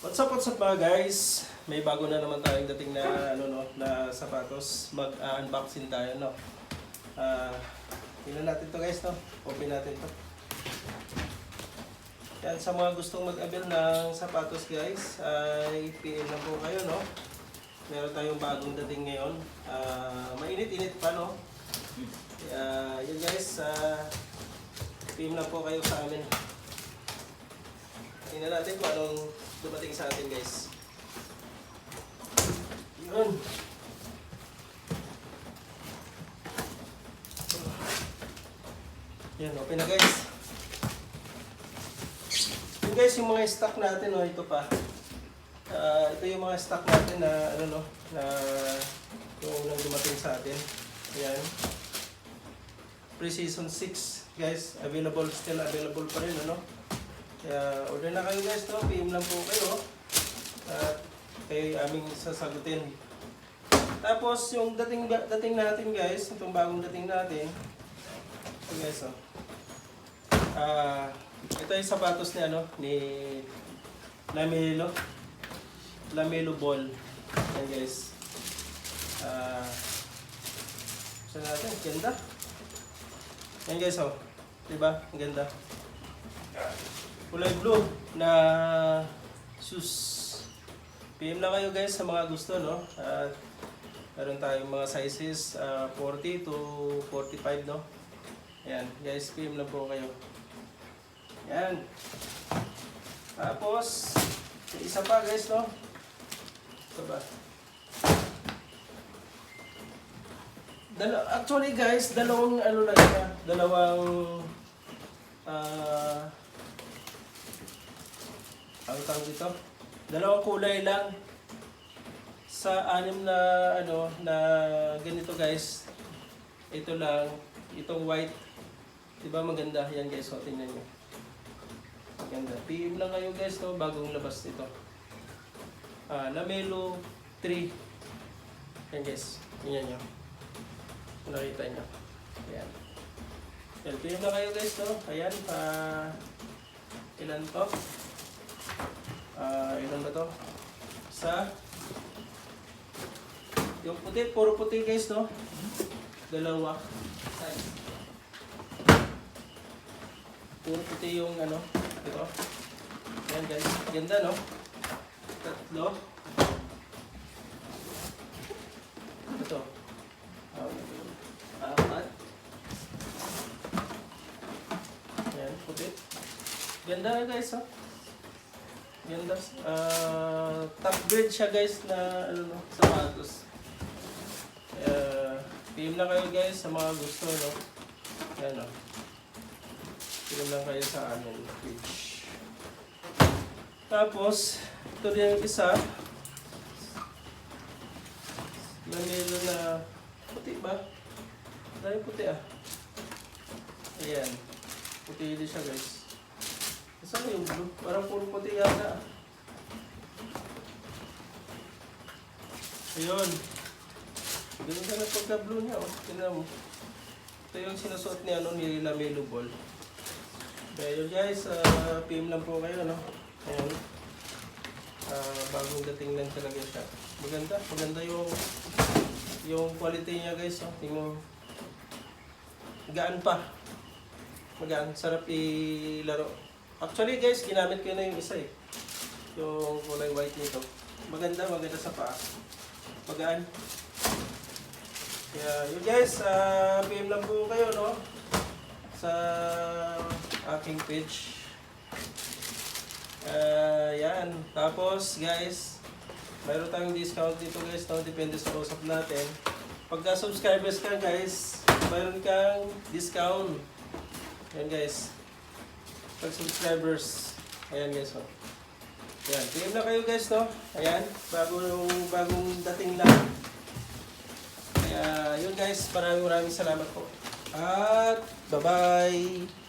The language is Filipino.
What's up mga guys? May bago na naman tayong dating na na sapatos. Mag-unboxing tayo, no. Tingnan natin to guys, no. Open natin to. Yan, sa mga gustong mag-avail ng sapatos guys, ay PM na po kayo, no. Meron tayong bagong dating ngayon. Mainit-init pa, no. Yan guys, PM na po kayo sa amin. Tingnan natin kung anong dumating sa atin guys. Yun. Yan, open na guys. Yun guys, yung mga stock natin, no, ito pa. Ito yung mga stock natin na na yung unang dumating sa atin. Ayan. Pre-season 6 guys, still available pa rin, Kaya order na kayo guys, no? PM lang po kayo at kayo aming sasagutin. Tapos yung dating natin guys, itong bagong dating natin, ito guys, ito yung sapatos ni Lamelo Ball. Yan guys. Saan natin? Ganda. Yan guys, diba? Ang ganda. Kulay blue na shoes. PM na kayo guys sa mga gusto, no? At meron tayong mga sizes 40 to 45, no? Ayan, guys, PM na po kayo. Ayan. Tapos, isa pa guys, no? Ito ba? Actually guys, dalawang ang tawag dito, dalawang kulay lang sa anim na na ganito guys. Ito lang, itong white, diba maganda yan guys. So tingnan nyo, maganda. PM lang kayo guys, no, bagong labas nito. Lamelo 3 yan guys, tingnan nyo kung nakita nyo. Ayan, yan, PM lang kayo guys, no. Ayan, ilan to? Ilan ba to? Sa yung puti, puro puti guys, no? Dalawa. Puro puti yung ito. Ayan guys, ganda, no? Tatlo. Ito. Apat. Ayan, puti. Ganda guys, ganda. Top grade siya guys na sapatos. PM lang kayo guys sa mga gusto, no? Ayan, PM lang kayo sa amin page. Tapos ito din yung isa. Lamelo na puti ba? Dahil puti Ayan. Puti din siya guys. Saan yung blue? Parang puro puti yata. Ayun. Ganun ka na pagka-blue niya, Tingnan mo. Ito yung sinusuot ni Lamelo Ball. Kaya yun guys, PM lang po kayo, no? Ayan. Bagong dating lang talaga siya. Maganda yung quality niya guys, Tingnan mo. Gaan pa. Magaan. Sarap ilaro. Actually guys, ginamit ko na yung isa yung kulay white nito. Maganda sa paa. Magaan. Kaya yun guys, PM lang po kayo, no? Sa aking page. Yan. Tapos guys, mayroon tayong discount dito guys, no? Depende sa usap natin. Pagka subscribers ka guys, mayroon kang discount. Yan guys. Pag subscribers, ayan guys, Ayan, PM na kayo guys, no? Ayan, bagong dating lang. Kaya yun guys, maraming salamat po. At bye-bye!